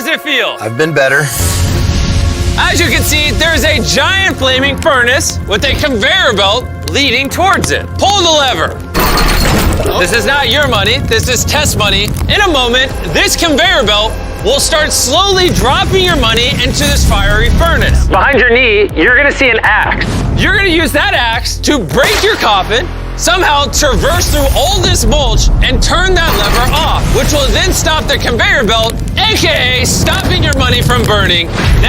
does it feel? I've been better. As you can see, there's a giant flaming furnace with a conveyor belt leading towards it. Pull the lever. This is not your money, this is test money. In a moment, this conveyor belt will start slowly dropping your money into this fiery furnace. Behind your knee, you're gonna see an axe. You're gonna use that axe to break your coffin, somehow traverse through all this mulch and turn that lever off, which will then stop the conveyor belt, AKA stopping your money from burning. Now